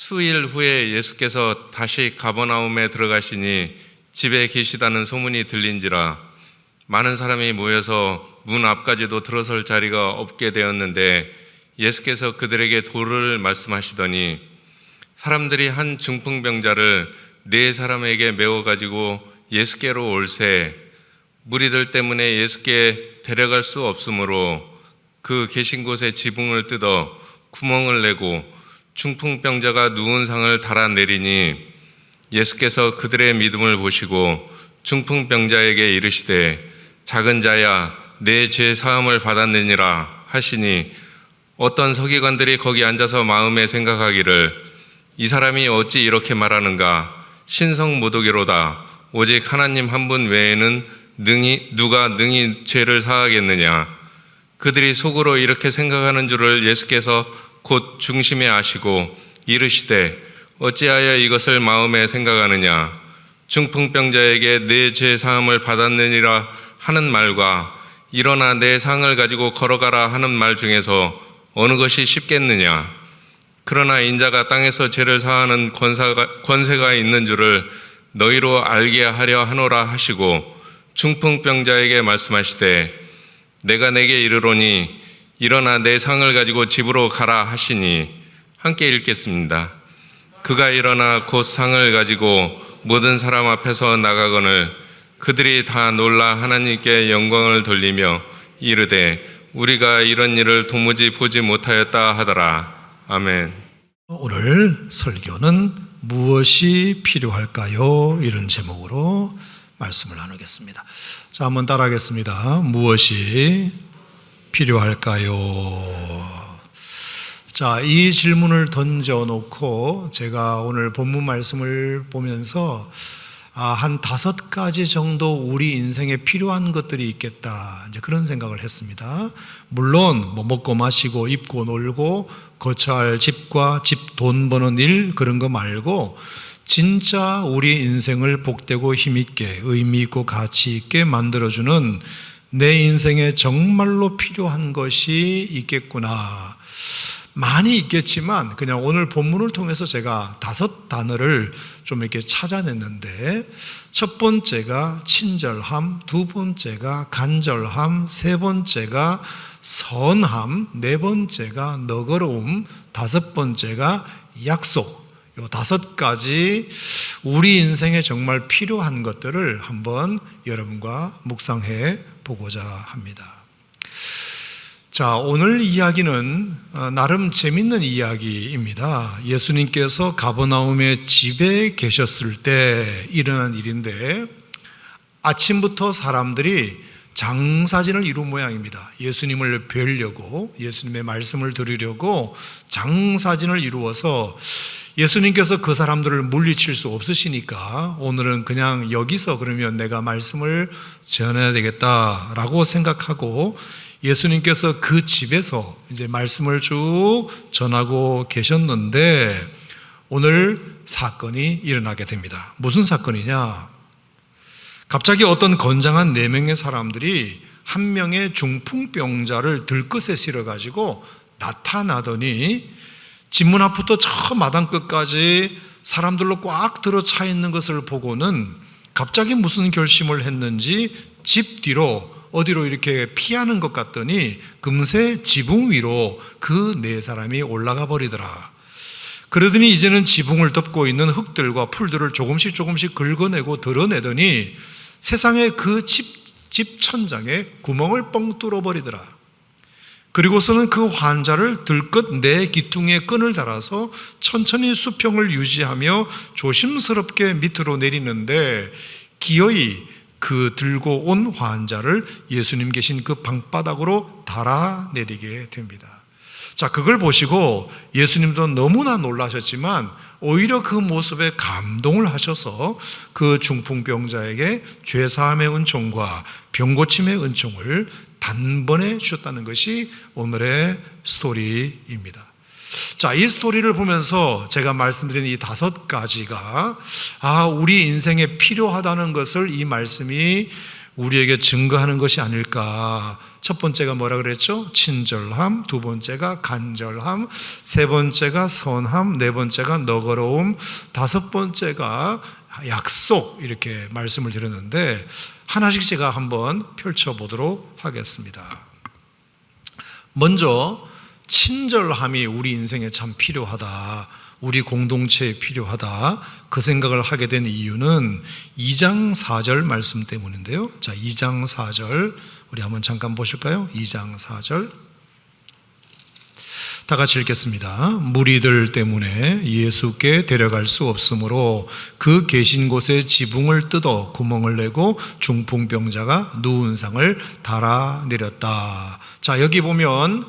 수일 후에 예수께서 다시 가버나움에 들어가시니 집에 계시다는 소문이 들린지라 많은 사람이 모여서 문 앞까지도 들어설 자리가 없게 되었는데 예수께서 그들에게 도를 말씀하시더니 사람들이 한 중풍병자를 4사람에게 메워 가지고 예수께로 올세 무리들 때문에 예수께 데려갈 수 없으므로 그 계신 곳에 지붕을 뜯어 구멍을 내고 중풍병자가 누운 상을 달아내리니 예수께서 그들의 믿음을 보시고 중풍병자에게 이르시되 작은 자야 내 죄 사함을 받았느니라 하시니 어떤 서기관들이 거기 앉아서 마음에 생각하기를 이 사람이 어찌 이렇게 말하는가 신성 모독이로다 오직 하나님 한 분 외에는 누가 능히 죄를 사하겠느냐. 그들이 속으로 이렇게 생각하는 줄을 예수께서 곧 중심에 아시고 이르시되 어찌하여 이것을 마음에 생각하느냐. 중풍병자에게 내 죄 사함을 받았느니라 하는 말과 일어나 내 상을 가지고 걸어가라 하는 말 중에서 어느 것이 쉽겠느냐. 그러나 인자가 땅에서 죄를 사하는 권세가 있는 줄을 너희로 알게 하려 하노라 하시고 중풍병자에게 말씀하시되 내가 내게 이르노니 일어나 내 상을 가지고 집으로 가라 하시니 함께 읽겠습니다. 그가 일어나 곧 상을 가지고 모든 사람 앞에서 나가거늘 그들이 다 놀라 하나님께 영광을 돌리며 이르되 우리가 이런 일을 도무지 보지 못하였다 하더라. 아멘. 오늘 설교는 무엇이 필요할까요? 이런 제목으로 말씀을 나누겠습니다. 자, 한번 따라하겠습니다. 무엇이 필요할까요? 자, 이 질문을 던져놓고 제가 오늘 본문 말씀을 보면서 한 5가지 정도 우리 인생에 필요한 것들이 있겠다, 이제 그런 생각을 했습니다. 물론 먹고 마시고 입고 놀고 거처할 집과 집 돈 버는 일 그런 거 말고 진짜 우리 인생을 복되고 힘있게 의미 있고 가치 있게 만들어주는 내 인생에 정말로 필요한 것이 있겠구나. 많이 있겠지만 그냥 오늘 본문을 통해서 제가 5단어를 좀 이렇게 찾아냈는데, 첫 번째가 친절함, 두 번째가 간절함, 세 번째가 선함, 네 번째가 너그러움, 다섯 번째가 약속. 요 5가지 우리 인생에 정말 필요한 것들을 한번 여러분과 묵상해 보고자 합니다. 자, 오늘 이야기는 나름 재밌는 이야기입니다. 예수님께서 가버나움의 집에 계셨을 때 일어난 일인데, 아침부터 사람들이 장사진을 이룬 모양입니다. 예수님을 뵈려고, 예수님의 말씀을 들으려고 장사진을 이루어서 예수님께서 그 사람들을 물리칠 수 없으시니까 오늘은 그냥 여기서 그러면 내가 말씀을 전해야 되겠다라고 생각하고 예수님께서 그 집에서 이제 말씀을 쭉 전하고 계셨는데 오늘 사건이 일어나게 됩니다. 무슨 사건이냐? 갑자기 어떤 건장한 4명의 사람들이 한 명의 중풍병자를 들것에 실어가지고 나타나더니 집 문 앞부터 저 마당 끝까지 사람들로 꽉 들어차 있는 것을 보고는 갑자기 무슨 결심을 했는지 집 뒤로 어디로 이렇게 피하는 것 같더니 금세 지붕 위로 그 4사람이 올라가 버리더라. 그러더니 이제는 지붕을 덮고 있는 흙들과 풀들을 조금씩 긁어내고 드러내더니 세상에 그 집 천장에 구멍을 뻥 뚫어 버리더라. 그리고서는 그 환자를 들것 내 기퉁에 끈을 달아서 천천히 수평을 유지하며 조심스럽게 밑으로 내리는데 기어이 그 들고 온 환자를 예수님 계신 그 방바닥으로 달아내리게 됩니다. 자, 그걸 보시고 예수님도 너무나 놀라셨지만 오히려 그 모습에 감동을 하셔서 그 중풍병자에게 죄사함의 은총과 병고침의 은총을 단번에 주셨다는 것이 오늘의 스토리입니다. 자, 이 스토리를 보면서 제가 말씀드린 이 5가지가 우리 인생에 필요하다는 것을 이 말씀이 우리에게 증거하는 것이 아닐까, 첫 번째가 뭐라 그랬죠? 친절함, 두 번째가 간절함, 세 번째가 선함, 네 번째가 너그러움, 다섯 번째가 약속, 이렇게 말씀을 드렸는데 하나씩 제가 한번 펼쳐보도록 하겠습니다. 먼저 친절함이 우리 인생에 참 필요하다, 우리 공동체에 필요하다, 그 생각을 하게 된 이유는 2장 4절 말씀 때문인데요. 자, 2장 4절 우리 한번 잠깐 보실까요? 2장 4절 다 같이 읽겠습니다. 무리들 때문에 예수께 데려갈 수 없으므로 그 계신 곳에 지붕을 뜯어 구멍을 내고 중풍병자가 누운 상을 달아내렸다. 자, 여기 보면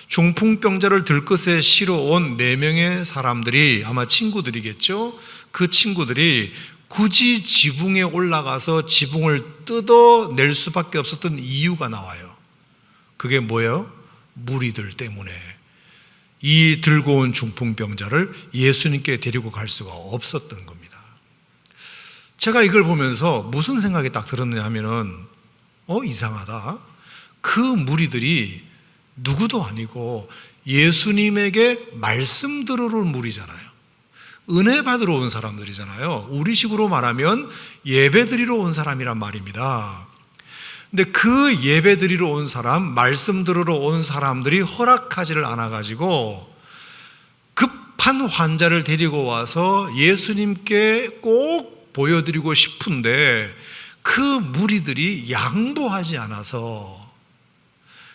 중풍병자를 들것에 실어온 4명의 사람들이 아마 친구들이겠죠. 그 친구들이 굳이 지붕에 올라가서 지붕을 뜯어낼 수밖에 없었던 이유가 나와요. 그게 뭐예요? 무리들 때문에 이 들고 온 중풍병자를 예수님께 데리고 갈 수가 없었던 겁니다. 제가 이걸 보면서 무슨 생각이 딱 들었냐 하면은 이상하다. 그 무리들이 누구도 아니고 예수님에게 말씀 들으러 온 무리잖아요. 은혜 받으러 온 사람들이잖아요. 우리식으로 말하면 예배 드리러 온 사람이란 말입니다. 근데 그 예배 드리러 온 사람, 말씀 들으러 온 사람들이 허락하지를 않아가지고 급한 환자를 데리고 와서 예수님께 꼭 보여드리고 싶은데 그 무리들이 양보하지 않아서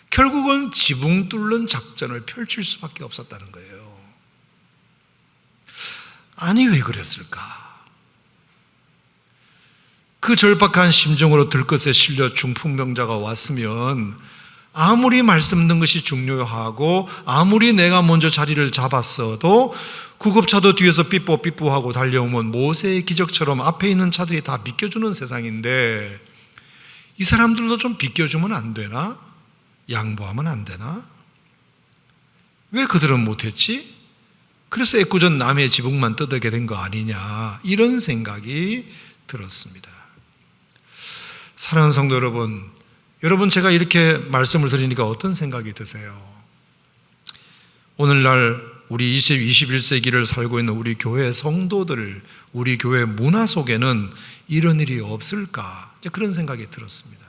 결국은 지붕 뚫는 작전을 펼칠 수밖에 없었다는 거예요. 아니, 왜 그랬을까? 그 절박한 심정으로 들것에 실려 중풍병자가 왔으면 아무리 말씀 듣는 것이 중요하고 아무리 내가 먼저 자리를 잡았어도 구급차도 뒤에서 삐뽀삐뽀하고 달려오면 모세의 기적처럼 앞에 있는 차들이 다 비껴주는 세상인데 이 사람들도 좀 비껴주면 안 되나? 양보하면 안 되나? 왜 그들은 못했지? 그래서 애꿎은 남의 지붕만 뜯게 된 거 아니냐, 이런 생각이 들었습니다. 사랑하는 성도 여러분, 제가 이렇게 말씀을 드리니까 어떤 생각이 드세요? 오늘날 우리 21세기를 살고 있는 우리 교회 성도들, 우리 교회 문화 속에는 이런 일이 없을까? 그런 생각이 들었습니다.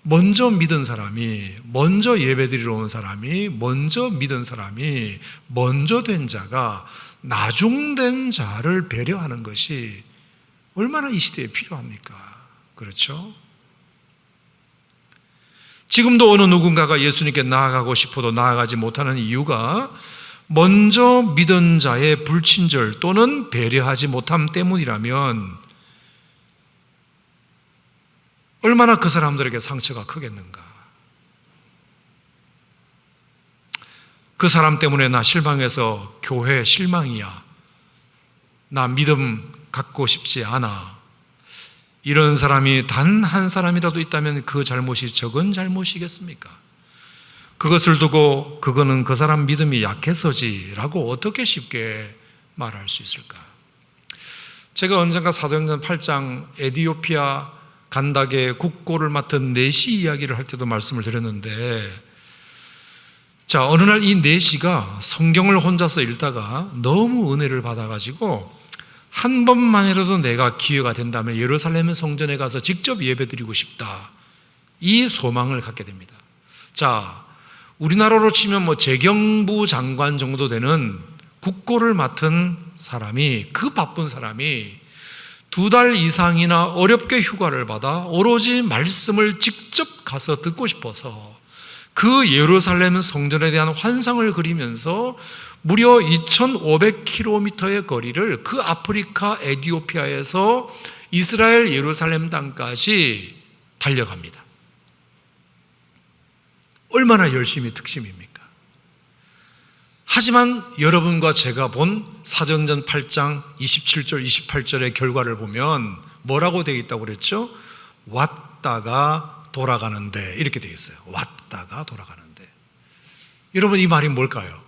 먼저 믿은 사람이, 먼저 예배드리러 온 사람이, 먼저 믿은 사람이, 먼저 된 자가 나중된 자를 배려하는 것이 얼마나 이 시대에 필요합니까? 그렇죠? 지금도 어느 누군가가 예수님께 나아가고 싶어도 나아가지 못하는 이유가 먼저 믿은 자의 불친절 또는 배려하지 못함 때문이라면 얼마나 그 사람들에게 상처가 크겠는가. 그 사람 때문에 나 실망해서 교회 실망이야, 나 믿음 갖고 싶지 않아, 이런 사람이 단 한 사람이라도 있다면 그 잘못이 적은 잘못이겠습니까? 그것을 두고 그거는 그 사람 믿음이 약해서지 라고 어떻게 쉽게 말할 수 있을까? 제가 언젠가 사도행전 8장 에디오피아 간닥의 국고를 맡은 네시 이야기를 할 때도 말씀을 드렸는데, 자, 어느 날 이 네시가 성경을 혼자서 읽다가 너무 은혜를 받아가지고 한 번만이라도 내가 기회가 된다면 예루살렘 성전에 가서 직접 예배드리고 싶다, 이 소망을 갖게 됩니다. 자, 우리나라로 치면 재경부 장관 정도 되는 국고를 맡은 사람이, 그 바쁜 사람이 2달 이상이나 어렵게 휴가를 받아 오로지 말씀을 직접 가서 듣고 싶어서 그 예루살렘 성전에 대한 환상을 그리면서 무려 2500km의 거리를 그 아프리카 에디오피아에서 이스라엘 예루살렘 땅까지 달려갑니다. 얼마나 열심히 특심입니까? 하지만 여러분과 제가 본 사도행전 8장 27절 28절의 결과를 보면 뭐라고 되어 있다고 그랬죠? 왔다가 돌아가는데, 이렇게 되어 있어요. 왔다가 돌아가는데. 여러분, 이 말이 뭘까요?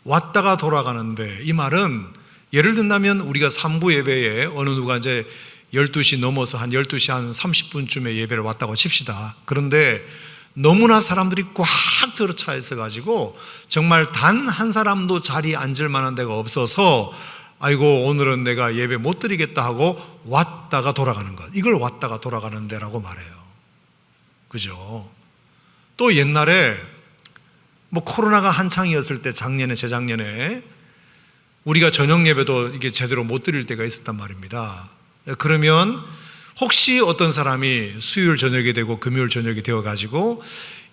왔다가 돌아가는데, 이 말은 예를 든다면 우리가 3부 예배에 어느 누가 이제 12시 넘어서 한 12시 한 30분쯤에 예배를 왔다고 칩시다. 그런데 너무나 사람들이 꽉 들어차 있어가지고 정말 단 한 사람도 자리에 앉을 만한 데가 없어서 아이고 오늘은 내가 예배 못 드리겠다 하고 왔다가 돌아가는 것, 이걸 왔다가 돌아가는 데라고 말해요. 그죠? 또 옛날에 뭐 코로나가 한창이었을 때 작년에 재작년에 우리가 저녁 예배도 이게 제대로 못 드릴 때가 있었단 말입니다. 그러면 혹시 어떤 사람이 수요일 저녁이 되고 금요일 저녁이 되어 가지고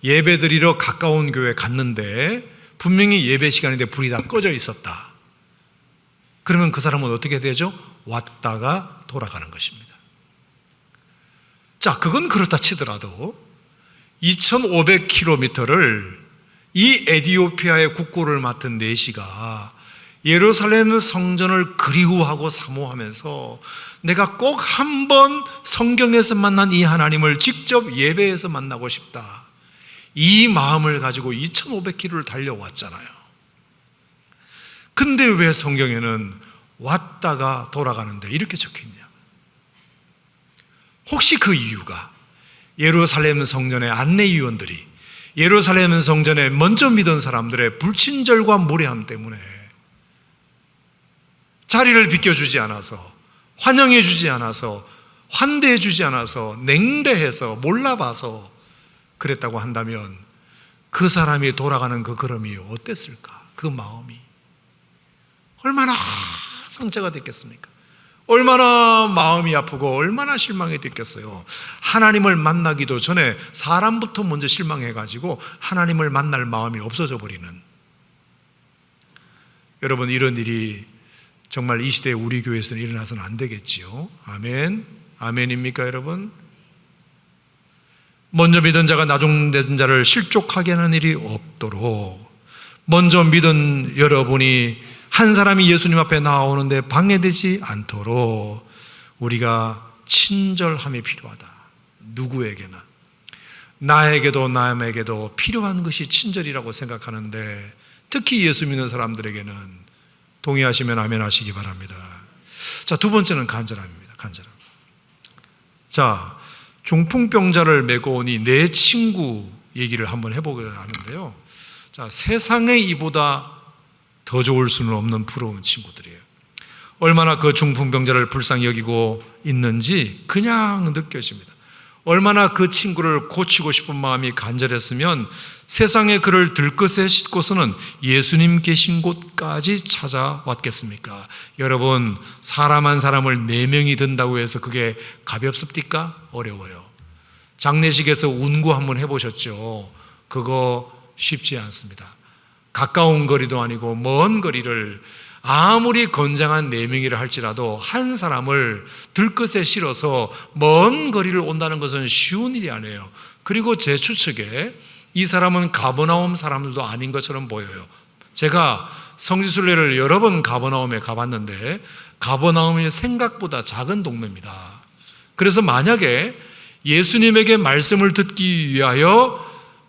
예배 드리러 가까운 교회 갔는데 분명히 예배 시간인데 불이 다 꺼져 있었다. 그러면 그 사람은 어떻게 되죠? 왔다가 돌아가는 것입니다. 자, 그건 그렇다 치더라도 2500km를 이 에티오피아의 국고를 맡은 내시가 예루살렘 성전을 그리워하고 사모하면서 내가 꼭 한번 성경에서 만난 이 하나님을 직접 예배에서 만나고 싶다, 이 마음을 가지고 2500km를 달려왔잖아요. 근데 왜 성경에는 왔다가 돌아가는데 이렇게 적혀있냐? 혹시 그 이유가 예루살렘 성전의 안내위원들이 예루살렘 성전에 먼저 믿은 사람들의 불친절과 무례함 때문에 자리를 비켜주지 않아서, 환영해주지 않아서, 환대해주지 않아서, 냉대해서, 몰라봐서 그랬다고 한다면 그 사람이 돌아가는 그 걸음이 어땠을까? 그 마음이 얼마나 상처가 됐겠습니까? 얼마나 마음이 아프고 얼마나 실망이 됐겠어요. 하나님을 만나기도 전에 사람부터 먼저 실망해가지고 하나님을 만날 마음이 없어져 버리는, 여러분, 이런 일이 정말 이 시대에 우리 교회에서는 일어나서는 안 되겠지요. 아멘. 아멘입니까 여러분? 먼저 믿은 자가 나중 믿은 자를 실족하게 하는 일이 없도록 먼저 믿은 여러분이 한 사람이 예수님 앞에 나오는데 방해되지 않도록 우리가 친절함이 필요하다. 누구에게나, 나에게도 남에게도 필요한 것이 친절이라고 생각하는데 특히 예수 믿는 사람들에게는 동의하시면 아멘 하시기 바랍니다. 자, 두 번째는 간절함입니다. 간절함. 자, 중풍병자를 메고 오니 내 친구 얘기를 한번 해보려 하는데요. 자, 세상에 이보다 더 좋을 수는 없는 부러운 친구들이에요. 얼마나 그 중풍병자를 불쌍히 여기고 있는지 그냥 느껴집니다. 얼마나 그 친구를 고치고 싶은 마음이 간절했으면 세상에 그를 들것에 싣고서는 예수님 계신 곳까지 찾아왔겠습니까? 여러분, 사람 한 사람을 4명이 든다고 해서 그게 가볍습니까? 어려워요. 장례식에서 운구 한번 해보셨죠? 그거 쉽지 않습니다. 가까운 거리도 아니고 먼 거리를 아무리 건장한 4명이라 할지라도 한 사람을 들것에 실어서 먼 거리를 온다는 것은 쉬운 일이 아니에요. 그리고 제 추측에 이 사람은 가버나움 사람들도 아닌 것처럼 보여요. 제가 성지순례를 여러 번 가버나움에 가봤는데 가버나움이 생각보다 작은 동네입니다. 그래서 만약에 예수님에게 말씀을 듣기 위하여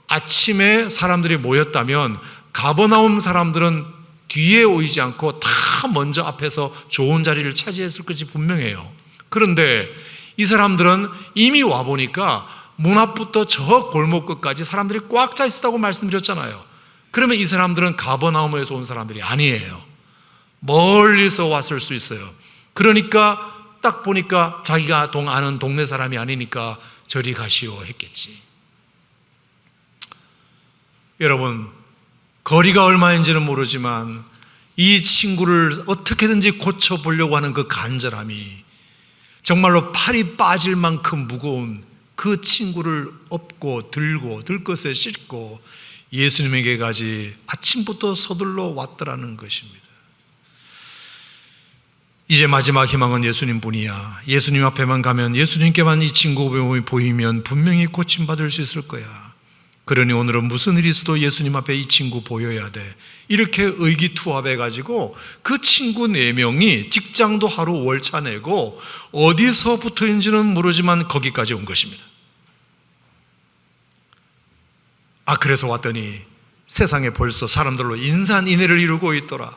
아침에 사람들이 모였다면 가버나움 사람들은 뒤에 오이지 않고 다 먼저 앞에서 좋은 자리를 차지했을 것이 분명해요. 그런데 이 사람들은 이미 와보니까 문 앞부터 저 골목 끝까지 사람들이 꽉 차 있었다고 말씀드렸잖아요. 그러면 이 사람들은 가버나움에서 온 사람들이 아니에요. 멀리서 왔을 수 있어요. 그러니까 딱 보니까 자기가 아는 동네 사람이 아니니까 저리 가시오 했겠지. 여러분, 거리가 얼마인지는 모르지만 이 친구를 어떻게든지 고쳐보려고 하는 그 간절함이 정말로 팔이 빠질 만큼 무거운 그 친구를 업고 들고 들것에 싣고 예수님에게까지 아침부터 서둘러 왔더라는 것입니다. 이제 마지막 희망은 예수님 뿐이야. 예수님 앞에만 가면, 예수님께만 이 친구 보이면 분명히 고침받을 수 있을 거야. 그러니 오늘은 무슨 일이 있어도 예수님 앞에 이 친구 보여야 돼. 이렇게 의기투합해가지고 그 친구 4명이 직장도 하루 월차 내고 어디서 붙어있는지는 모르지만 거기까지 온 것입니다. 그래서 왔더니 세상에 벌써 사람들로 인산인해를 이루고 있더라.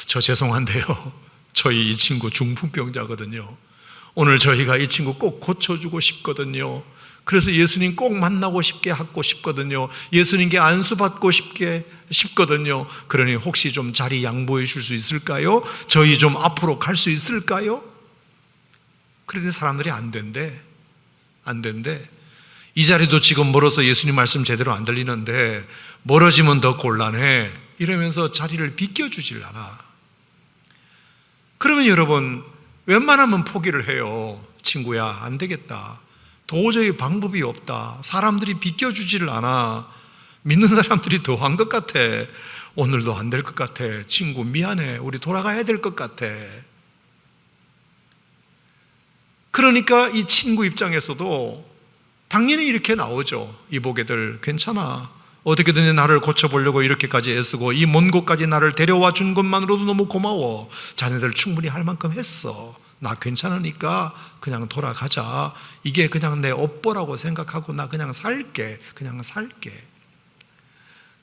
저 죄송한데요, 저희 이 친구 중풍병자거든요. 오늘 저희가 이 친구 꼭 고쳐주고 싶거든요. 그래서 예수님 꼭 만나고 싶게 하고 싶거든요. 예수님께 안수받고 싶거든요. 그러니 혹시 좀 자리 양보해 줄 수 있을까요? 저희 좀 앞으로 갈 수 있을까요? 그런데 사람들이 안 된대. 이 자리도 지금 멀어서 예수님 말씀 제대로 안 들리는데 멀어지면 더 곤란해. 이러면서 자리를 비껴주질 않아. 그러면 여러분, 웬만하면 포기를 해요. 친구야, 안 되겠다. 도저히 방법이 없다. 사람들이 비껴주지를 않아. 믿는 사람들이 더한 것 같아. 오늘도 안 될 것 같아. 친구 미안해. 우리 돌아가야 될 것 같아. 그러니까 이 친구 입장에서도 당연히 이렇게 나오죠. 이보게들 괜찮아. 어떻게든 나를 고쳐보려고 이렇게까지 애쓰고 이 먼 곳까지 나를 데려와 준 것만으로도 너무 고마워. 자네들 충분히 할 만큼 했어. 나 괜찮으니까 그냥 돌아가자. 이게 그냥 내 업보라고 생각하고 나 그냥 살게.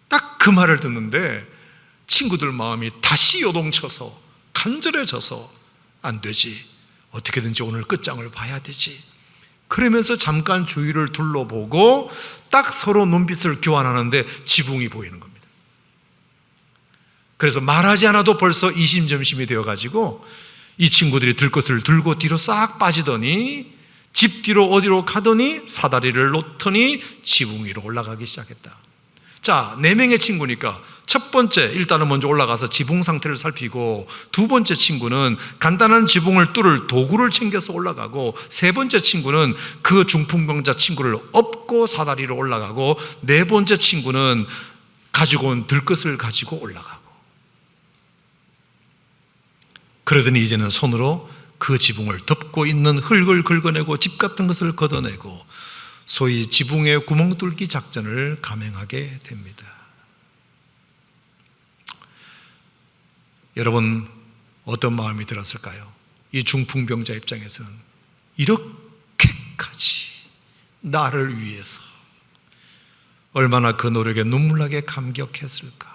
딱 그 말을 듣는데 친구들 마음이 다시 요동쳐서 간절해져서 안 되지. 어떻게든지 오늘 끝장을 봐야 되지. 그러면서 잠깐 주위를 둘러보고 딱 서로 눈빛을 교환하는데 지붕이 보이는 겁니다. 그래서 말하지 않아도 벌써 이심점심이 되어가지고 이 친구들이 들 것을 들고 뒤로 싹 빠지더니 집 뒤로 어디로 가더니 사다리를 놓더니 지붕 위로 올라가기 시작했다. 자, 4명의 친구니까 첫 번째 일단은 먼저 올라가서 지붕 상태를 살피고, 두 번째 친구는 간단한 지붕을 뚫을 도구를 챙겨서 올라가고, 세 번째 친구는 그 중풍병자 친구를 업고 사다리로 올라가고, 네 번째 친구는 가지고 온 들것을 가지고 올라가고. 그러더니 이제는 손으로 그 지붕을 덮고 있는 흙을 긁어내고 집 같은 것을 걷어내고 소위 지붕에 구멍 뚫기 작전을 감행하게 됩니다. 여러분, 어떤 마음이 들었을까요? 이 중풍병자 입장에서는 이렇게까지 나를 위해서 얼마나 그 노력에 눈물나게 감격했을까.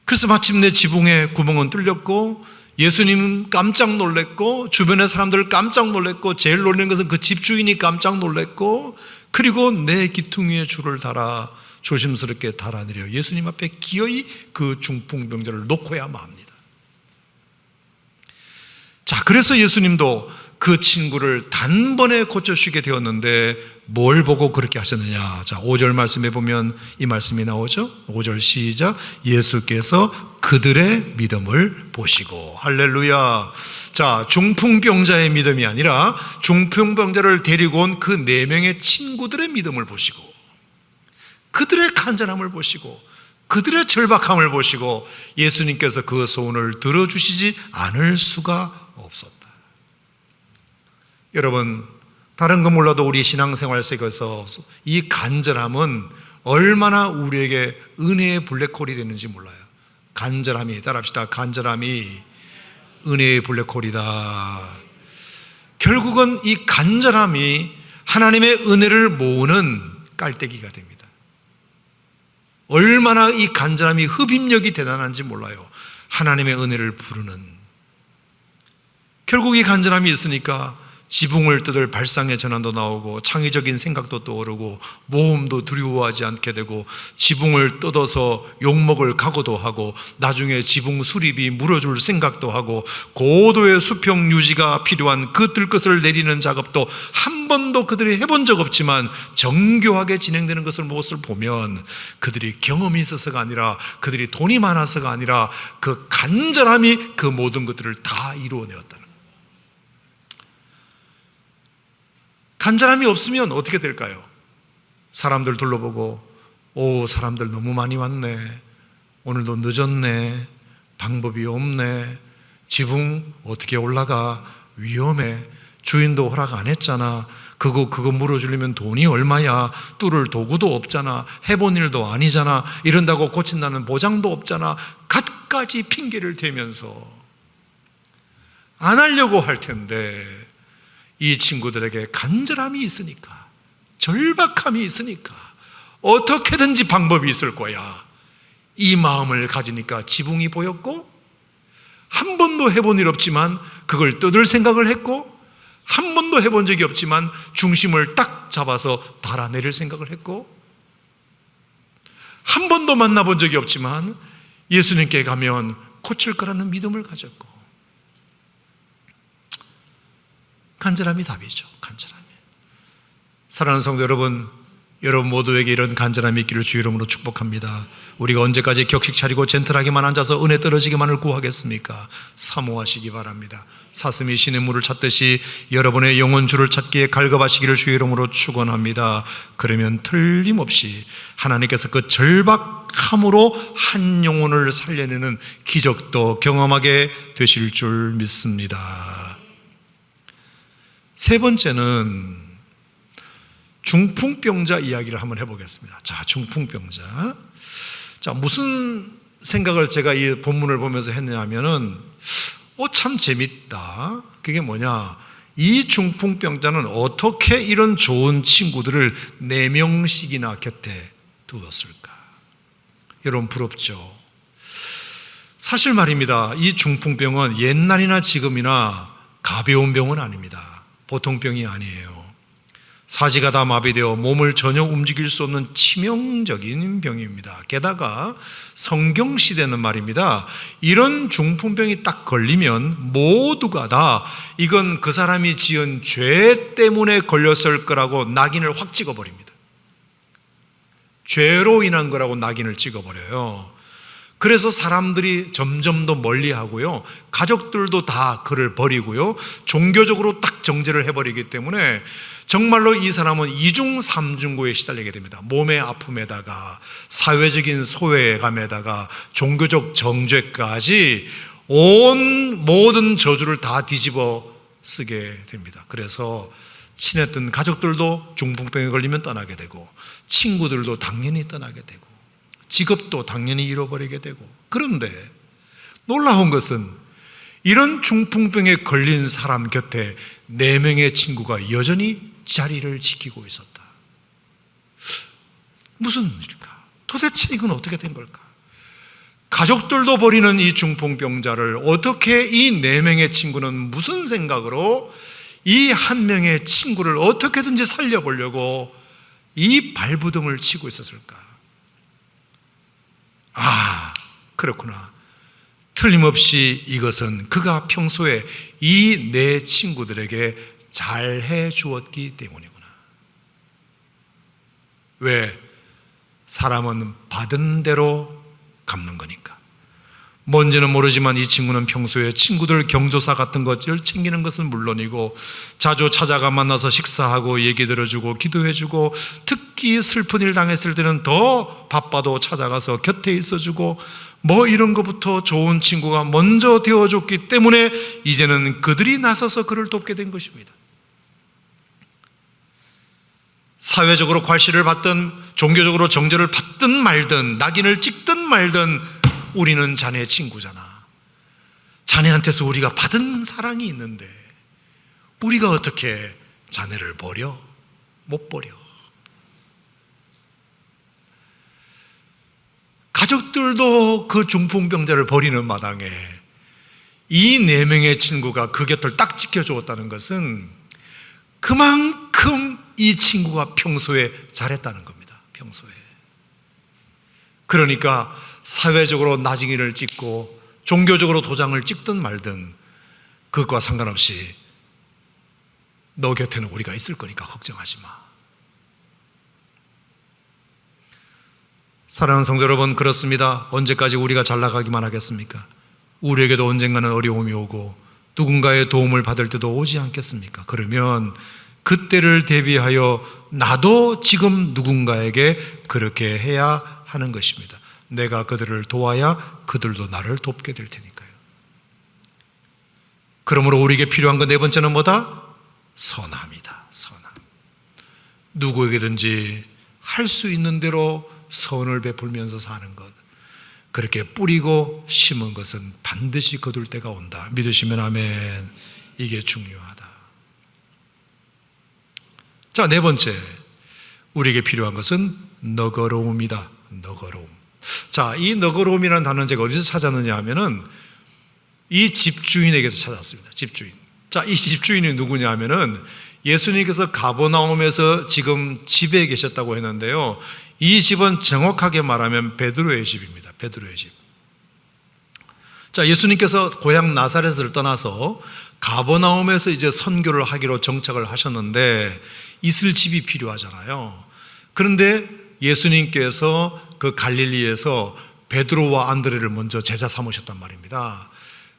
그래서 마침내 지붕에 구멍은 뚫렸고 예수님은 깜짝 놀랐고 주변의 사람들 깜짝 놀랐고 제일 놀란 것은 그 집주인이 깜짝 놀랐고, 그리고 내 기퉁이에 줄을 달아 조심스럽게 달아내려 예수님 앞에 기어이 그 중풍병자를 놓고야 맙니다. 자, 그래서 예수님도 그 친구를 단번에 고쳐주게 되었는데 뭘 보고 그렇게 하셨느냐. 자, 5절 말씀에 보면 이 말씀이 나오죠. 5절 시작. 예수께서 그들의 믿음을 보시고. 할렐루야. 자, 중풍병자의 믿음이 아니라 중풍병자를 데리고 온 그 4명의 친구들의 믿음을 보시고, 그들의 간절함을 보시고, 그들의 절박함을 보시고 예수님께서 그 소원을 들어주시지 않을 수가 없었다. 여러분, 다른 거 몰라도 우리 신앙생활 속에서 이 간절함은 얼마나 우리에게 은혜의 블랙홀이 되는지 몰라요. 간절함이, 따라합시다. 간절함이 은혜의 블랙홀이다. 결국은 이 간절함이 하나님의 은혜를 모으는 깔때기가 됩니다. 얼마나 이 간절함이 흡입력이 대단한지 몰라요. 하나님의 은혜를 부르는. 결국 이 간절함이 있으니까 지붕을 뜯을 발상의 전환도 나오고 창의적인 생각도 떠오르고 모험도 두려워하지 않게 되고 지붕을 뜯어서 욕먹을 각오도 하고 나중에 지붕 수립이 물어줄 생각도 하고 고도의 수평 유지가 필요한 그 들것을 내리는 작업도 한 번도 그들이 해본 적 없지만 정교하게 진행되는 모습을 보면 그들이 경험이 있어서가 아니라 그들이 돈이 많아서가 아니라 그 간절함이 그 모든 것들을 다 이루어내었다는. 간절함이 없으면 어떻게 될까요? 사람들 둘러보고 오, 사람들 너무 많이 왔네, 오늘도 늦었네, 방법이 없네, 지붕 어떻게 올라가, 위험해, 주인도 허락 안 했잖아, 그거 물어주려면 돈이 얼마야, 뚫을 도구도 없잖아, 해본 일도 아니잖아, 이런다고 고친다는 보장도 없잖아, 갖가지 핑계를 대면서 안 하려고 할 텐데, 이 친구들에게 간절함이 있으니까, 절박함이 있으니까 어떻게든지 방법이 있을 거야, 이 마음을 가지니까 지붕이 보였고 한 번도 해본 일 없지만 그걸 뜯을 생각을 했고, 한 번도 해본 적이 없지만 중심을 딱 잡아서 달아내릴 생각을 했고, 한 번도 만나본 적이 없지만 예수님께 가면 고칠 거라는 믿음을 가졌고, 간절함이 답이죠. 간절함이. 사랑하는 성도 여러분, 여러분 모두에게 이런 간절함이 있기를 주 이름으로 축복합니다. 우리가 언제까지 격식 차리고 젠틀하게만 앉아서 은혜 떨어지기만을 구하겠습니까? 사모하시기 바랍니다. 사슴이 신의 물을 찾듯이 여러분의 영혼 주를 찾기에 갈급하시기를 주 이름으로 축원합니다. 그러면 틀림없이 하나님께서 그 절박함으로 한 영혼을 살려내는 기적도 경험하게 되실 줄 믿습니다. 세 번째는 중풍병자 이야기를 한번 해보겠습니다. 자, 중풍병자. 자, 무슨 생각을 제가 이 본문을 보면서 했냐면은, 참 재밌다. 그게 뭐냐. 이 중풍병자는 어떻게 이런 좋은 친구들을 4명씩이나 곁에 두었을까? 여러분, 부럽죠? 사실 말입니다. 이 중풍병은 옛날이나 지금이나 가벼운 병은 아닙니다. 보통 병이 아니에요. 사지가 다 마비되어 몸을 전혀 움직일 수 없는 치명적인 병입니다. 게다가 성경시대는 말입니다, 이런 중풍병이 딱 걸리면 모두가 다 이건 그 사람이 지은 죄 때문에 걸렸을 거라고 낙인을 확 찍어버립니다. 죄로 인한 거라고 낙인을 찍어버려요. 그래서 사람들이 점점 더 멀리하고요, 가족들도 다 그를 버리고요, 종교적으로 딱 정죄를 해버리기 때문에 정말로 이 사람은 이중 삼중고에 시달리게 됩니다. 몸의 아픔에다가 사회적인 소외감에다가 종교적 정죄까지 온 모든 저주를 다 뒤집어 쓰게 됩니다. 그래서 친했던 가족들도 중풍병에 걸리면 떠나게 되고, 친구들도 당연히 떠나게 되고, 직업도 당연히 잃어버리게 되고. 그런데 놀라운 것은 이런 중풍병에 걸린 사람 곁에 4명의 친구가 여전히 자리를 지키고 있었다. 무슨 일일까? 도대체 이건 어떻게 된 걸까? 가족들도 버리는 이 중풍병자를 어떻게 이 4명의 친구는 무슨 생각으로 이 한 명의 친구를 어떻게든지 살려보려고 이 발부둥을 치고 있었을까? 그렇구나. 틀림없이 이것은 그가 평소에 이 4 친구들에게 잘해 주었기 때문이구나. 왜? 사람은 받은 대로 갚는 거니까. 뭔지는 모르지만 이 친구는 평소에 친구들 경조사 같은 것을 챙기는 것은 물론이고, 자주 찾아가 만나서 식사하고 얘기 들어주고 기도해주고, 특히 슬픈 일 당했을 때는 더 바빠도 찾아가서 곁에 있어주고, 이런 것부터 좋은 친구가 먼저 되어줬기 때문에 이제는 그들이 나서서 그를 돕게 된 것입니다. 사회적으로 괄시를 받든 종교적으로 정죄를 받든 말든 낙인을 찍든 말든 우리는 자네 친구잖아. 자네한테서 우리가 받은 사랑이 있는데 우리가 어떻게 자네를 버려? 못 버려. 가족들도 그 중풍병자를 버리는 마당에 이 4명의 친구가 그 곁을 딱 지켜주었다는 것은 그만큼 이 친구가 평소에 잘했다는 겁니다. 평소에. 그러니까 사회적으로 나징이를 찍고 종교적으로 도장을 찍든 말든 그것과 상관없이 너 곁에는 우리가 있을 거니까 걱정하지 마. 사랑하는 성도 여러분, 그렇습니다. 언제까지 우리가 잘 나가기만 하겠습니까? 우리에게도 언젠가는 어려움이 오고 누군가의 도움을 받을 때도 오지 않겠습니까? 그러면 그때를 대비하여 나도 지금 누군가에게 그렇게 해야 하는 것입니다. 내가 그들을 도와야 그들도 나를 돕게 될 테니까요. 그러므로 우리에게 필요한 건 4번째는 뭐다? 선함이다. 선함. 누구에게든지 할 수 있는 대로 선을 베풀면서 사는 것, 그렇게 뿌리고 심은 것은 반드시 거둘 때가 온다. 믿으시면 아멘. 이게 중요하다. 자, 4번째, 우리에게 필요한 것은 너거로움이다. 너거로움. 자, 이 너거로움이라는 단어는 제가 어디서 찾았느냐 하면은 이 집주인에게서 찾았습니다. 집주인. 자, 이 집주인이 누구냐 하면은 예수님께서 가버나움에서 지금 집에 계셨다고 했는데요. 이 집은 정확하게 말하면 베드로의 집입니다. 베드로의 집. 자, 예수님께서 고향 나사렛을 떠나서 가버나움에서 이제 선교를 하기로 정착을 하셨는데 있을 집이 필요하잖아요. 그런데 예수님께서 그 갈릴리에서 베드로와 안드레를 먼저 제자 삼으셨단 말입니다.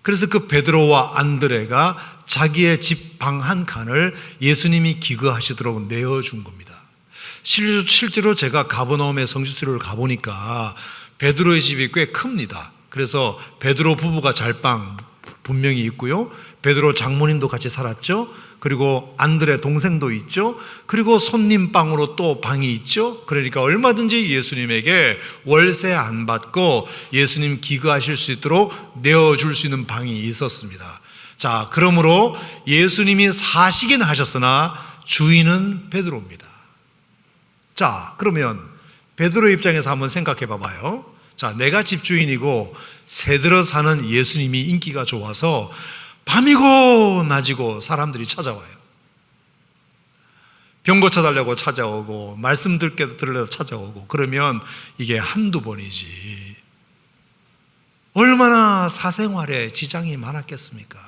그래서 그 베드로와 안드레가 자기의 집 방 한 칸을 예수님이 기거하시도록 내어준 겁니다. 실제로 제가 가버나움의 성지순례를 가보니까 베드로의 집이 꽤 큽니다. 그래서 베드로 부부가 잘 방 분명히 있고요. 베드로 장모님도 같이 살았죠. 그리고 안드레 동생도 있죠. 그리고 손님 방으로 또 방이 있죠. 그러니까 얼마든지 예수님에게 월세 안 받고 예수님 기거하실 수 있도록 내어줄 수 있는 방이 있었습니다. 자, 그러므로 예수님이 사시긴 하셨으나 주인은 베드로입니다. 자, 그러면 베드로 입장에서 한번 생각해 봐봐요. 자, 내가 집주인이고 새들어 사는 예수님이 인기가 좋아서 밤이고 낮이고 사람들이 찾아와요. 병 고쳐달라고 찾아오고 말씀 들으려고 찾아오고, 그러면 이게 한두 번이지 얼마나 사생활에 지장이 많았겠습니까?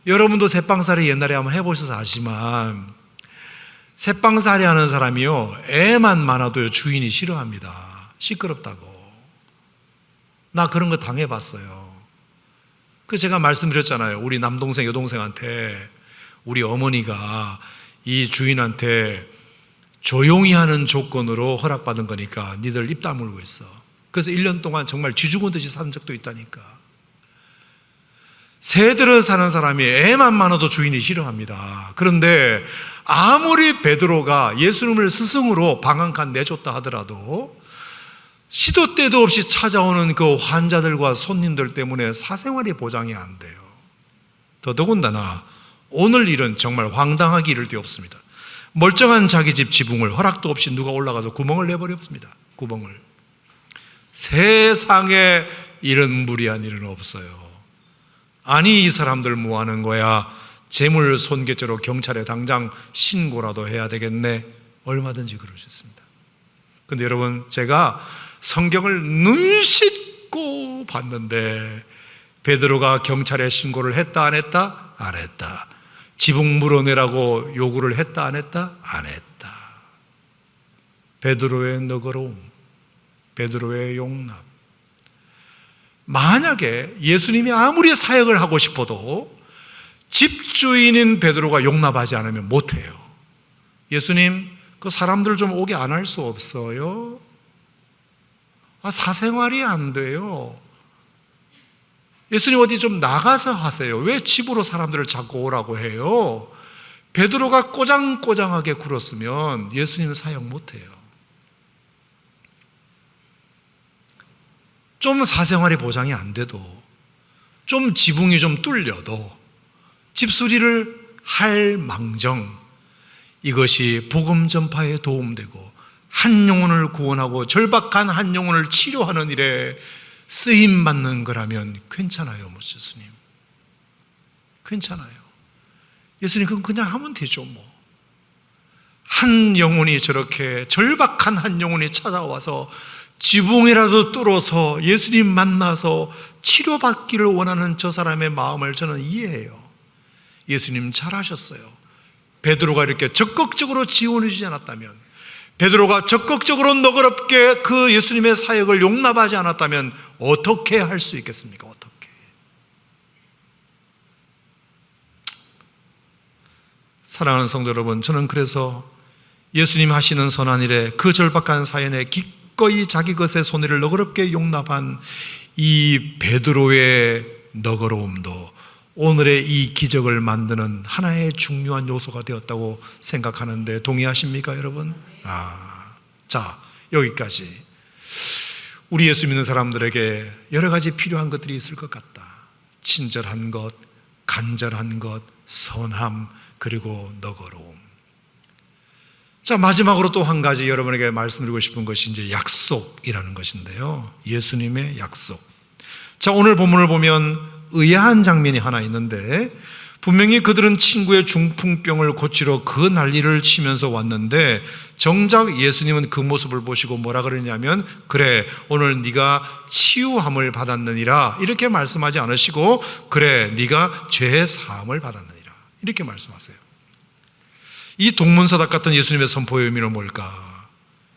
여러분도 새빵살이 옛날에 한번 해보셔서 아시지만 새빵살이 하는 사람이요, 애만 많아도요 주인이 싫어합니다. 시끄럽다고. 나 그런 거 당해봤어요. 그 제가 말씀드렸잖아요. 우리 남동생 여동생한테 우리 어머니가 이 주인한테 조용히 하는 조건으로 허락받은 거니까 니들 입 다물고 있어. 그래서 1년 동안 정말 쥐죽은 듯이 산 적도 있다니까. 새들은 사는 사람이 애만 많아도 주인이 싫어합니다. 그런데 아무리 베드로가 예수님을 스승으로 방 한 칸 내줬다 하더라도 시도 때도 없이 찾아오는 그 환자들과 손님들 때문에 사생활이 보장이 안 돼요. 더더군다나 오늘 일은 정말 황당하기 이를 데 없습니다. 멀쩡한 자기 집 지붕을 허락도 없이 누가 올라가서 구멍을 내버렸습니다. 구멍을. 세상에 이런 무리한 일은 없어요. 아니, 이 사람들 뭐 하는 거야? 재물 손괴죄로 경찰에 당장 신고라도 해야 되겠네. 얼마든지 그럴 수 있습니다. 근데 여러분, 제가 성경을 눈 씻고 봤는데 베드로가 경찰에 신고를 했다 안 했다? 안 했다. 지붕 물어내라고 요구를 했다 안 했다? 안 했다. 베드로의 너그러움, 베드로의 용납. 만약에 예수님이 아무리 사역을 하고 싶어도 집주인인 베드로가 용납하지 않으면 못해요. 예수님, 그 사람들 좀 오게 안 할 수 없어요? 사생활이 안 돼요. 예수님 어디 좀 나가서 하세요. 왜 집으로 사람들을 자꾸 오라고 해요? 베드로가 꼬장꼬장하게 굴었으면 예수님은 사역 못해요. 좀 사생활이 보장이 안 돼도, 좀 지붕이 좀 뚫려도 집수리를 할 망정, 이것이 복음 전파에 도움되고 한 영혼을 구원하고 절박한 한 영혼을 치료하는 일에 쓰임받는 거라면 괜찮아요. 예수님, 괜찮아요. 예수님, 그건 그냥 하면 되죠. 한 영혼이 저렇게 절박한 한 영혼이 찾아와서 지붕이라도 뚫어서 예수님 만나서 치료받기를 원하는 저 사람의 마음을 저는 이해해요. 예수님 잘하셨어요. 베드로가 이렇게 적극적으로 지원해 주지 않았다면, 베드로가 적극적으로 너그럽게 그 예수님의 사역을 용납하지 않았다면 어떻게 할 수 있겠습니까? 어떻게? 사랑하는 성도 여러분, 저는 그래서 예수님 하시는 선한 일에 그 절박한 사연에 기꺼이 자기 것의 손해를 너그럽게 용납한 이 베드로의 너그러움도 오늘의 이 기적을 만드는 하나의 중요한 요소가 되었다고 생각하는데 동의하십니까, 여러분? 자, 여기까지. 우리 예수 믿는 사람들에게 여러 가지 필요한 것들이 있을 것 같다. 친절한 것, 간절한 것, 선함, 그리고 너그러움. 자, 마지막으로 또 한 가지 여러분에게 말씀드리고 싶은 것이 이제 약속이라는 것인데요. 예수님의 약속. 자, 오늘 본문을 보면 의아한 장면이 하나 있는데, 분명히 그들은 친구의 중풍병을 고치러 그 난리를 치면서 왔는데 정작 예수님은 그 모습을 보시고 뭐라 그러냐면, 그래 오늘 네가 치유함을 받았느니라 이렇게 말씀하지 않으시고, 그래 네가 죄의 사함을 받았느니라 이렇게 말씀하세요. 이 동문서답 같은 예수님의 선포의 의미는 뭘까?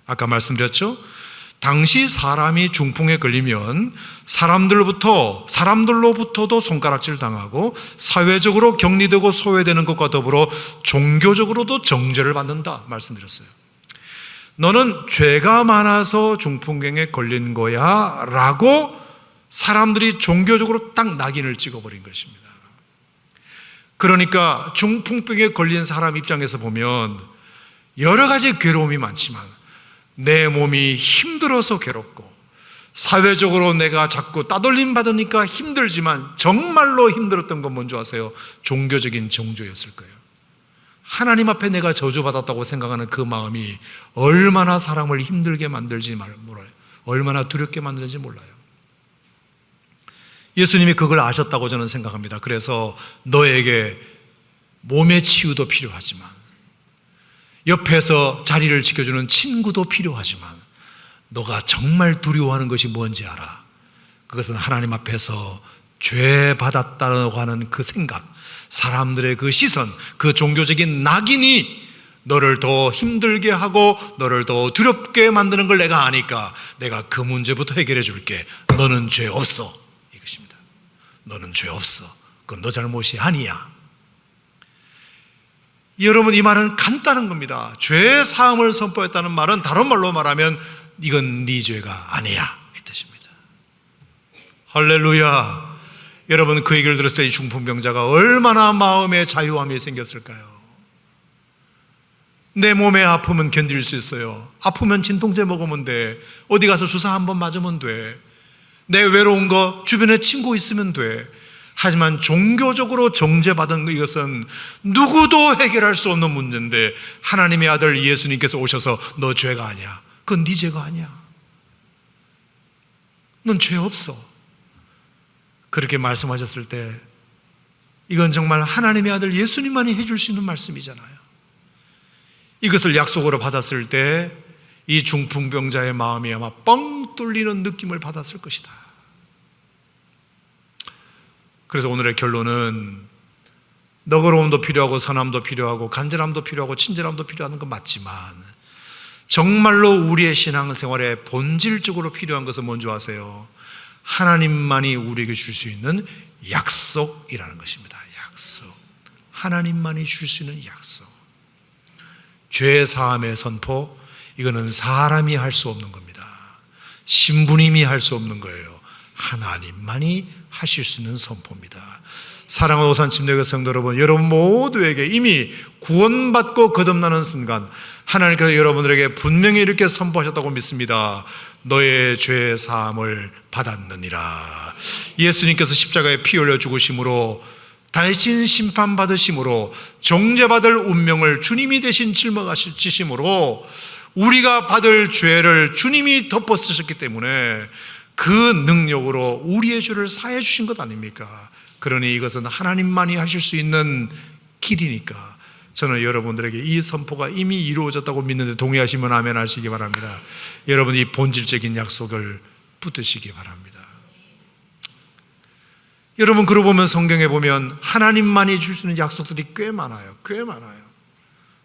아까 말씀드렸죠? 당시 사람이 중풍에 걸리면 사람들로부터도 손가락질 당하고 사회적으로 격리되고 소외되는 것과 더불어 종교적으로도 정죄를 받는다 말씀드렸어요. 너는 죄가 많아서 중풍병에 걸린 거야 라고 사람들이 종교적으로 딱 낙인을 찍어버린 것입니다. 그러니까 중풍병에 걸린 사람 입장에서 보면 여러 가지 괴로움이 많지만 내 몸이 힘들어서 괴롭고, 사회적으로 내가 자꾸 따돌림 받으니까 힘들지만 정말로 힘들었던 건 뭔지 아세요? 종교적인 정죄였을 거예요. 하나님 앞에 내가 저주받았다고 생각하는 그 마음이 얼마나 사람을 힘들게 만들지 몰라요. 얼마나 두렵게 만드는지 몰라요. 예수님이 그걸 아셨다고 저는 생각합니다. 그래서 너에게 몸의 치유도 필요하지만, 옆에서 자리를 지켜주는 친구도 필요하지만, 너가 정말 두려워하는 것이 뭔지 알아? 그것은 하나님 앞에서 죄 받았다고 하는 그 생각, 사람들의 그 시선, 그 종교적인 낙인이 너를 더 힘들게 하고 너를 더 두렵게 만드는 걸 내가 아니까 내가 그 문제부터 해결해 줄게. 너는 죄 없어, 이것입니다. 너는 죄 없어. 그건 너 잘못이 아니야. 여러분, 이 말은 간단한 겁니다. 죄 사함을 선포했다는 말은 다른 말로 말하면 이건 네 죄가 아니야 이 뜻입니다. 할렐루야. 여러분, 그 얘기를 들었을 때 이 중풍병자가 얼마나 마음의 자유함이 생겼을까요? 내 몸에 아프면 견딜 수 있어요. 아프면 진통제 먹으면 돼. 어디 가서 주사 한번 맞으면 돼. 내 외로운 거 주변에 친구 있으면 돼. 하지만 종교적으로 정죄받은 이것은 누구도 해결할 수 없는 문제인데, 하나님의 아들 예수님께서 오셔서 너 죄가 아니야, 그건 네 죄가 아니야, 넌 죄 없어, 그렇게 말씀하셨을 때 이건 정말 하나님의 아들 예수님만이 해줄 수 있는 말씀이잖아요. 이것을 약속으로 받았을 때 이 중풍병자의 마음이 아마 뻥 뚫리는 느낌을 받았을 것이다. 그래서 오늘의 결론은 너그러움도 필요하고 선함도 필요하고 간절함도 필요하고 친절함도 필요한 건 맞지만, 정말로 우리의 신앙생활에 본질적으로 필요한 것은 뭔지 아세요? 하나님만이 우리에게 줄 수 있는 약속이라는 것입니다. 약속. 하나님만이 줄 수 있는 약속. 죄 사함의 선포, 이거는 사람이 할 수 없는 겁니다. 신부님이 할 수 없는 거예요. 하나님만이 하실 수 있는 선포입니다. 사랑하는 오산 침례교회 성도 여러분, 여러분 모두에게 이미 구원받고 거듭나는 순간 하나님께서 여러분들에게 분명히 이렇게 선포하셨다고 믿습니다. 너의 죄 사함을 받았느니라. 예수님께서 십자가에 피 흘려 죽으심으로, 대신 심판받으심으로, 정죄받을 운명을 주님이 대신 짊어지심으로 우리가 받을 죄를 주님이 덮어 쓰셨기 때문에 그 능력으로 우리의 죄를 사해 주신 것 아닙니까? 그러니 이것은 하나님만이 하실 수 있는 길이니까 저는 여러분들에게 이 선포가 이미 이루어졌다고 믿는데 동의하시면 아멘 하시기 바랍니다. 여러분, 이 본질적인 약속을 붙드시기 바랍니다. 여러분, 그러고 보면 성경에 보면 하나님만이 줄 수 있는 약속들이 꽤 많아요. 꽤 많아요.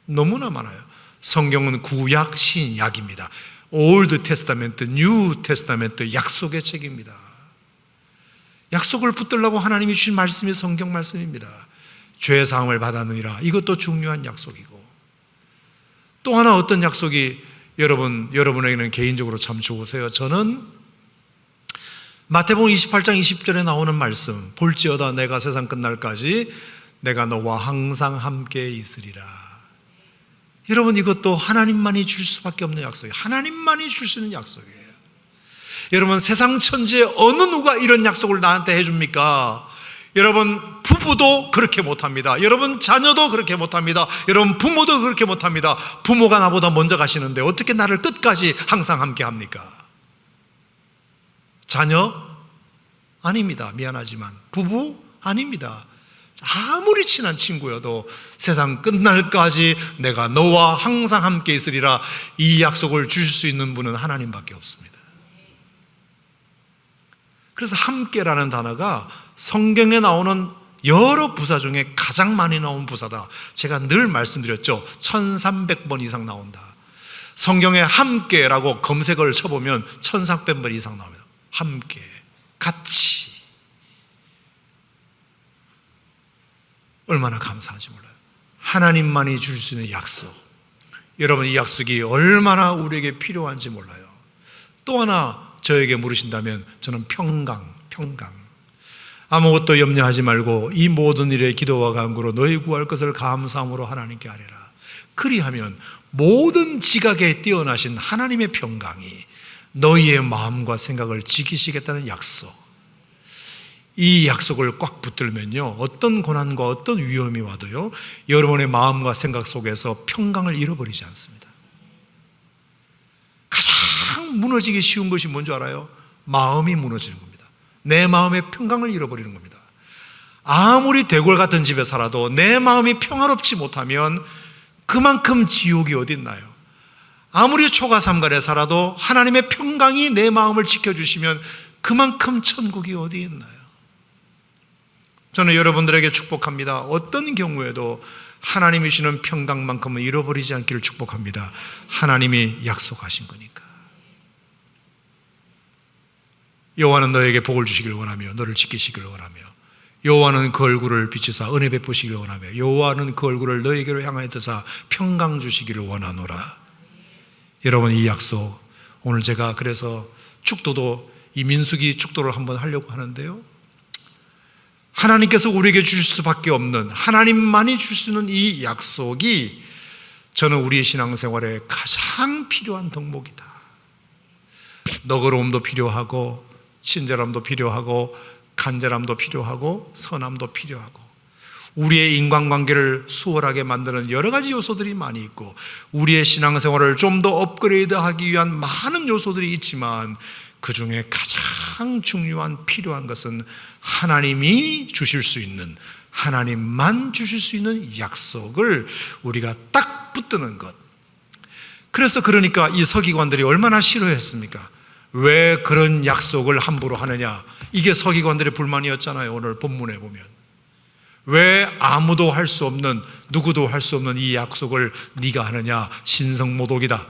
너무나 많아요. 성경은 구약, 신약입니다. 올드 테스타멘트, 뉴 테스타멘트 약속의 책입니다. 약속을 붙들려고 하나님이 주신 말씀이 성경 말씀입니다. 죄 사함을 받았느니라, 이것도 중요한 약속이고, 또 하나 어떤 약속이 여러분에게는 개인적으로 참 좋으세요? 저는 마태복음 28장 20절에 나오는 말씀, 볼지어다 내가 세상 끝날까지 내가 너와 항상 함께 있으리라. 여러분, 이것도 하나님만이 줄 수밖에 없는 약속이에요. 하나님만이 줄 수 있는 약속이에요. 여러분, 세상 천지에 어느 누가 이런 약속을 나한테 해줍니까? 여러분, 부부도 그렇게 못합니다. 여러분, 자녀도 그렇게 못합니다. 여러분, 부모도 그렇게 못합니다. 부모가 나보다 먼저 가시는데 어떻게 나를 끝까지 항상 함께 합니까? 자녀? 아닙니다. 미안하지만. 부부? 아닙니다. 아무리 친한 친구여도 세상 끝날까지 내가 너와 항상 함께 있으리라 이 약속을 주실 수 있는 분은 하나님밖에 없습니다. 그래서 함께라는 단어가 성경에 나오는 여러 부사 중에 가장 많이 나온 부사다. 제가 늘 말씀드렸죠. 1300번 이상 나온다. 성경에 함께라고 검색을 쳐보면 1300번 이상 나옵니다. 함께, 같이. 얼마나 감사한지 몰라요. 하나님만이 주실 수 있는 약속. 여러분, 이 약속이 얼마나 우리에게 필요한지 몰라요. 또 하나 저에게 물으신다면 저는 평강. 아무것도 염려하지 말고 이 모든 일에 기도와 간구로 너희 구할 것을 감사함으로 하나님께 아뢰라. 그리하면 모든 지각에 뛰어나신 하나님의 평강이 너희의 마음과 생각을 지키시겠다는 약속. 이 약속을 꽉 붙들면요, 어떤 고난과 어떤 위험이 와도요, 여러분의 마음과 생각 속에서 평강을 잃어버리지 않습니다. 가장 무너지기 쉬운 것이 뭔지 알아요? 마음이 무너지는 겁니다. 내 마음의 평강을 잃어버리는 겁니다. 아무리 대궐 같은 집에 살아도 내 마음이 평화롭지 못하면 그만큼 지옥이 어디 있나요? 아무리 초가삼간에 살아도 하나님의 평강이 내 마음을 지켜주시면 그만큼 천국이 어디 있나요? 저는 여러분들에게 축복합니다. 어떤 경우에도 하나님이 주시는 평강만큼은 잃어버리지 않기를 축복합니다. 하나님이 약속하신 거니까. 여호와는 너에게 복을 주시기를 원하며 너를 지키시기를 원하며 여호와는 그 얼굴을 비추사 은혜 베푸시기를 원하며 여호와는 그 얼굴을 너에게로 향하여 드사 평강 주시기를 원하노라. 여러분, 이 약속, 오늘 제가 그래서 축도도, 이 민수기 축도를 한번 하려고 하는데요, 하나님께서 우리에게 주실 수밖에 없는, 하나님만이 주실 수 있는 이 약속이 저는 우리의 신앙생활에 가장 필요한 덕목이다. 너그러움도 필요하고 친절함도 필요하고 간절함도 필요하고 선함도 필요하고 우리의 인간관계를 수월하게 만드는 여러 가지 요소들이 많이 있고 우리의 신앙생활을 좀 더 업그레이드하기 위한 많은 요소들이 있지만 그 중에 가장 중요한 필요한 것은 하나님이 주실 수 있는, 하나님만 주실 수 있는 약속을 우리가 딱 붙드는 것. 그래서 그러니까 이 서기관들이 얼마나 싫어했습니까? 왜 그런 약속을 함부로 하느냐? 이게 서기관들의 불만이었잖아요. 오늘 본문에 보면 왜 아무도 할 수 없는, 누구도 할 수 없는 이 약속을 네가 하느냐? 신성모독이다.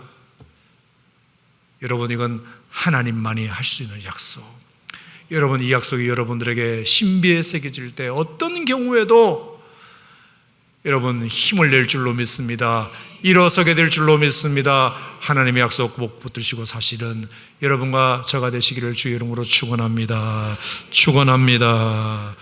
여러분, 이건 하나님만이 할 수 있는 약속. 여러분, 이 약속이 여러분들에게 신비에 새겨질 때 어떤 경우에도 여러분 힘을 낼 줄로 믿습니다. 일어서게 될 줄로 믿습니다. 하나님의 약속 꼭 붙드시고 사실은 여러분과 저가 되시기를 주의 이름으로 축원합니다. 축원합니다.